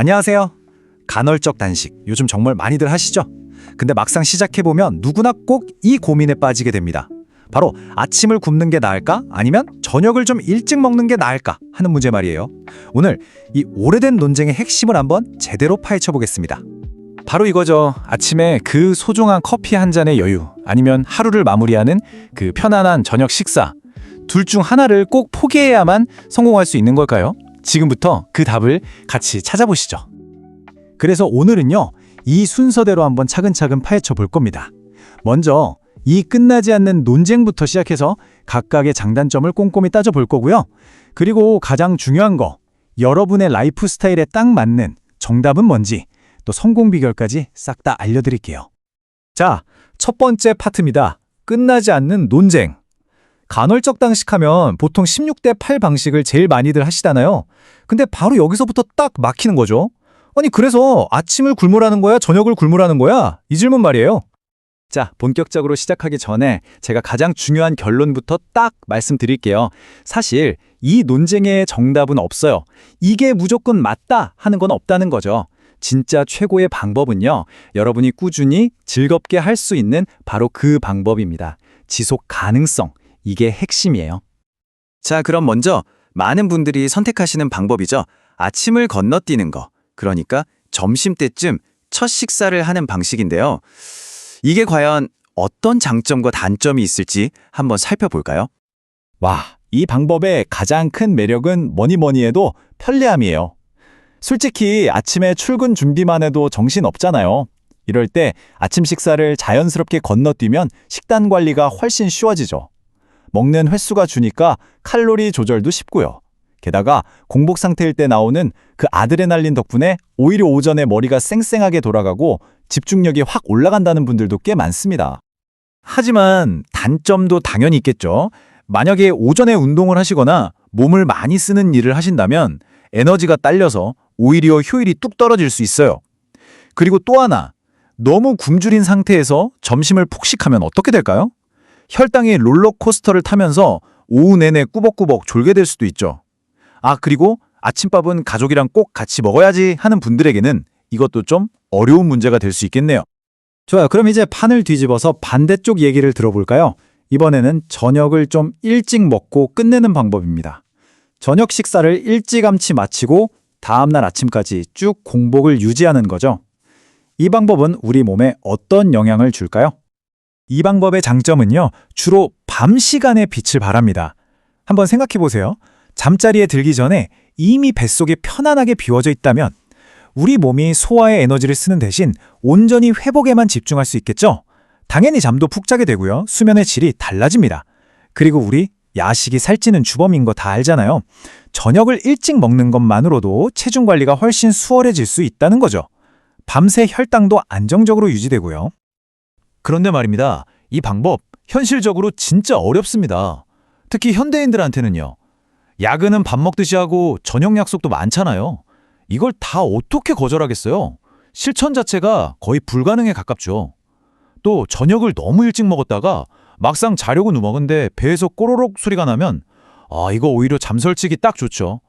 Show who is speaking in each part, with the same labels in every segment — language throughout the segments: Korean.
Speaker 1: 안녕하세요. 간헐적 단식 요즘 정말 많이들 하시죠? 근데 막상 시작해보면 누구나 꼭 이 고민에 빠지게 됩니다. 바로 아침을 굶는 게 나을까? 아니면 저녁을 좀 일찍 먹는 게 나을까? 하는 문제 말이에요. 오늘 이 오래된 논쟁의 핵심을 한번 제대로 파헤쳐 보겠습니다. 바로 이거죠. 아침에 그 소중한 커피 한 잔의 여유, 아니면 하루를 마무리하는 그 편안한 저녁 식사, 둘 중 하나를 꼭 포기해야만 성공할 수 있는 걸까요? 지금부터 그 답을 같이 찾아보시죠. 그래서 오늘은요, 이 순서대로 한번 차근차근 파헤쳐 볼 겁니다. 먼저 이 끝나지 않는 논쟁부터 시작해서 각각의 장단점을 꼼꼼히 따져 볼 거고요. 그리고 가장 중요한 거, 여러분의 라이프 스타일에 딱 맞는 정답은 뭔지, 또 성공 비결까지 싹 다 알려드릴게요. 자, 첫 번째 파트입니다. 끝나지 않는 논쟁. 간헐적 단식하면 보통 16대 8 방식을 제일 많이들 하시잖아요. 근데 바로 여기서부터 딱 막히는 거죠. 아니, 그래서 아침을 굶으라는 거야? 저녁을 굶으라는 거야? 이 질문 말이에요. 자, 본격적으로 시작하기 전에 제가 가장 중요한 결론부터 딱 말씀드릴게요. 사실 이 논쟁의 정답은 없어요. 이게 무조건 맞다 하는 건 없다는 거죠. 진짜 최고의 방법은요, 여러분이 꾸준히 즐겁게 할 수 있는 바로 그 방법입니다. 지속 가능성. 이게 핵심이에요. 자, 그럼 먼저 많은 분들이 선택하시는 방법이죠. 아침을 건너뛰는 거. 그러니까 점심때쯤 첫 식사를 하는 방식인데요. 이게 과연 어떤 장점과 단점이 있을지 한번 살펴볼까요? 와, 이 방법의 가장 큰 매력은 뭐니 해도 편리함이에요. 솔직히 아침에 출근 준비만 해도 정신 없잖아요. 이럴 때 아침 식사를 자연스럽게 건너뛰면 식단 관리가 훨씬 쉬워지죠. 먹는 횟수가 주니까 칼로리 조절도 쉽고요. 게다가 공복 상태일 때 나오는 그 아드레날린 덕분에 오히려 오전에 머리가 쌩쌩하게 돌아가고 집중력이 확 올라간다는 분들도 꽤 많습니다. 하지만 단점도 당연히 있겠죠. 만약에 오전에 운동을 하시거나 몸을 많이 쓰는 일을 하신다면 에너지가 딸려서 오히려 효율이 뚝 떨어질 수 있어요. 그리고 또 하나, 너무 굶주린 상태에서 점심을 폭식하면 어떻게 될까요? 혈당이 롤러코스터를 타면서 오후 내내 꾸벅꾸벅 졸게 될 수도 있죠. 아, 그리고 아침밥은 가족이랑 꼭 같이 먹어야지 하는 분들에게는 이것도 좀 어려운 문제가 될 수 있겠네요. 좋아요. 그럼 이제 판을 뒤집어서 반대쪽 얘기를 들어볼까요? 이번에는 저녁을 좀 일찍 먹고 끝내는 방법입니다. 저녁 식사를 일찌감치 마치고 다음날 아침까지 쭉 공복을 유지하는 거죠. 이 방법은 우리 몸에 어떤 영향을 줄까요? 이 방법의 장점은요, 주로 밤 시간에 빛을 발합니다. 한번 생각해 보세요. 잠자리에 들기 전에 이미 뱃속이 편안하게 비워져 있다면 우리 몸이 소화에 에너지를 쓰는 대신 온전히 회복에만 집중할 수 있겠죠? 당연히 잠도 푹 자게 되고요. 수면의 질이 달라집니다. 그리고 우리 야식이 살찌는 주범인 거 다 알잖아요. 저녁을 일찍 먹는 것만으로도 체중 관리가 훨씬 수월해질 수 있다는 거죠. 밤새 혈당도 안정적으로 유지되고요. 그런데 말입니다. 이 방법 현실적으로 진짜 어렵습니다. 특히 현대인들한테는요. 야근은 밥 먹듯이 하고 저녁 약속도 많잖아요. 이걸 다 어떻게 거절하겠어요? 실천 자체가 거의 불가능에 가깝죠. 또 저녁을 너무 일찍 먹었다가 막상 자려고 누웠는데 배에서 꼬로록 소리가 나면 이거 오히려 잠설치기 딱 좋죠.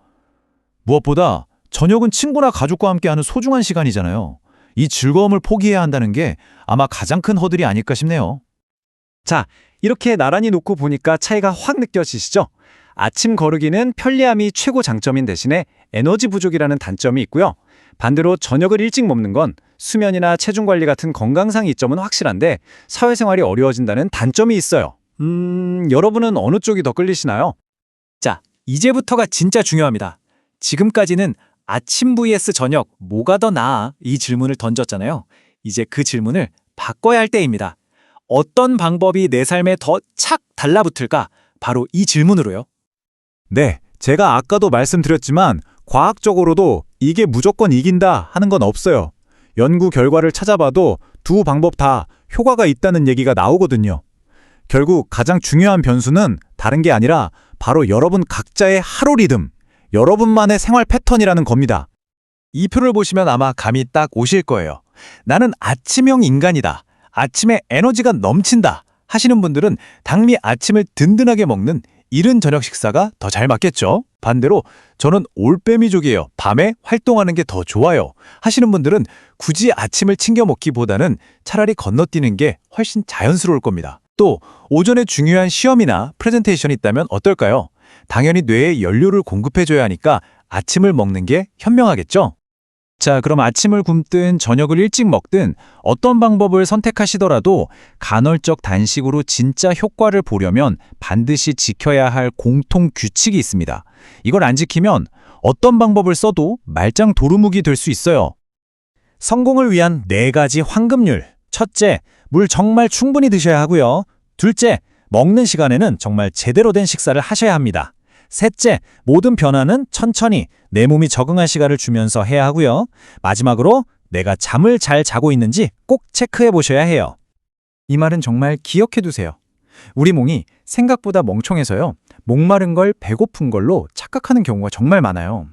Speaker 1: 무엇보다 저녁은 친구나 가족과 함께하는 소중한 시간이잖아요. 이 즐거움을 포기해야 한다는 게 아마 가장 큰 허들이 아닐까 싶네요. 자, 이렇게 나란히 놓고 보니까 차이가 확 느껴지시죠? 아침 거르기는 편리함이 최고 장점인 대신에 에너지 부족이라는 단점이 있고요. 반대로 저녁을 일찍 먹는 건 수면이나 체중 관리 같은 건강상 이점은 확실한데 사회생활이 어려워진다는 단점이 있어요. 여러분은 어느 쪽이 더 끌리시나요? 자, 이제부터가 진짜 중요합니다. 지금까지는 아침 vs 저녁 뭐가 더 나아? 이 질문을 던졌잖아요. 이제 그 질문을 바꿔야 할 때입니다. 어떤 방법이 내 삶에 더 착 달라붙을까? 바로 이 질문으로요. 네, 제가 아까도 말씀드렸지만 과학적으로도 이게 무조건 이긴다 하는 건 없어요. 연구 결과를 찾아봐도 두 방법 다 효과가 있다는 얘기가 나오거든요. 결국 가장 중요한 변수는 다른 게 아니라 바로 여러분 각자의 하루 리듬, 여러분만의 생활 패턴이라는 겁니다. 이 표를 보시면 아마 감이 딱 오실 거예요. 나는 아침형 인간이다. 아침에 에너지가 넘친다. 하시는 분들은 당미 아침을 든든하게 먹는 이른 저녁 식사가 더 잘 맞겠죠? 반대로 저는 올빼미족이에요. 밤에 활동하는 게 더 좋아요. 하시는 분들은 굳이 아침을 챙겨 먹기보다는 차라리 건너뛰는 게 훨씬 자연스러울 겁니다. 또 오전에 중요한 시험이나 프레젠테이션이 있다면 어떨까요? 당연히 뇌에 연료를 공급해줘야 하니까 아침을 먹는 게 현명하겠죠? 자, 그럼 아침을 굶든 저녁을 일찍 먹든 어떤 방법을 선택하시더라도 간헐적 단식으로 진짜 효과를 보려면 반드시 지켜야 할 공통 규칙이 있습니다. 이걸 안 지키면 어떤 방법을 써도 말짱 도루묵이 될 수 있어요. 성공을 위한 4가지 황금률. 첫째, 물 정말 충분히 드셔야 하고요. 둘째, 먹는 시간에는 정말 제대로 된 식사를 하셔야 합니다. 셋째, 모든 변화는 천천히 내 몸이 적응할 시간을 주면서 해야 하고요. 마지막으로 내가 잠을 잘 자고 있는지 꼭 체크해 보셔야 해요. 이 말은 정말 기억해 두세요. 우리 몸이 생각보다 멍청해서요. 목마른 걸 배고픈 걸로 착각하는 경우가 정말 많아요.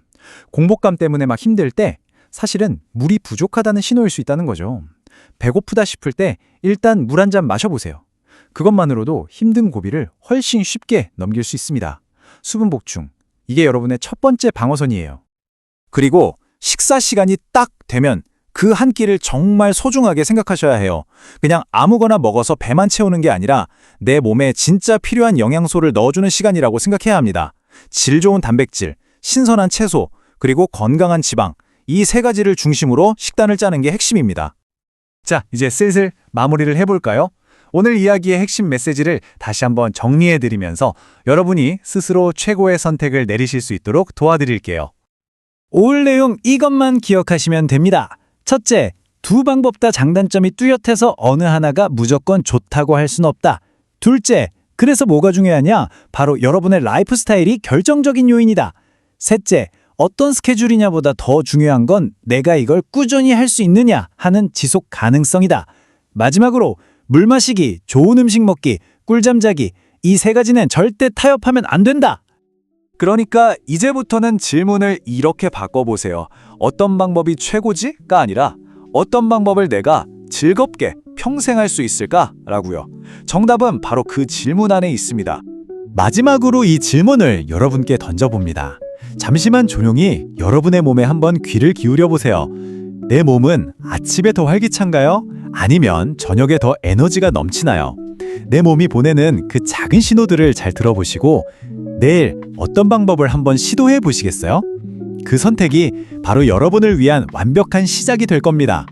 Speaker 1: 공복감 때문에 막 힘들 때 사실은 물이 부족하다는 신호일 수 있다는 거죠. 배고프다 싶을 때 일단 물 한 잔 마셔보세요. 그것만으로도 힘든 고비를 훨씬 쉽게 넘길 수 있습니다. 수분 보충, 이게 여러분의 첫 번째 방어선이에요. 그리고 식사 시간이 딱 되면 그 한 끼를 정말 소중하게 생각하셔야 해요. 그냥 아무거나 먹어서 배만 채우는 게 아니라 내 몸에 진짜 필요한 영양소를 넣어주는 시간이라고 생각해야 합니다. 질 좋은 단백질, 신선한 채소, 그리고 건강한 지방, 이 3가지를 중심으로 식단을 짜는 게 핵심입니다. 자, 이제 슬슬 마무리를 해볼까요? 오늘 이야기의 핵심 메시지를 다시 한번 정리해드리면서 여러분이 스스로 최고의 선택을 내리실 수 있도록 도와드릴게요. 오늘 내용 이것만 기억하시면 됩니다. 첫째, 2방법 다 장단점이 뚜렷해서 어느 하나가 무조건 좋다고 할 순 없다. 둘째, 그래서 뭐가 중요하냐? 바로 여러분의 라이프 스타일이 결정적인 요인이다. 셋째, 어떤 스케줄이냐보다 더 중요한 건 내가 이걸 꾸준히 할 수 있느냐 하는 지속 가능성이다. 마지막으로 물 마시기, 좋은 음식 먹기, 꿀잠 자기, 이 3가지는 절대 타협하면 안 된다. 그러니까 이제부터는 질문을 이렇게 바꿔보세요. 어떤 방법이 최고지?가 아니라 어떤 방법을 내가 즐겁게 평생 할 수 있을까? 라고요. 정답은 바로 그 질문 안에 있습니다. 마지막으로 이 질문을 여러분께 던져봅니다. 잠시만 조용히 여러분의 몸에 한번 귀를 기울여 보세요. 내 몸은 아침에 더 활기찬가요? 아니면 저녁에 더 에너지가 넘치나요? 내 몸이 보내는 그 작은 신호들을 잘 들어보시고 내일 어떤 방법을 한번 시도해 보시겠어요? 그 선택이 바로 여러분을 위한 완벽한 시작이 될 겁니다.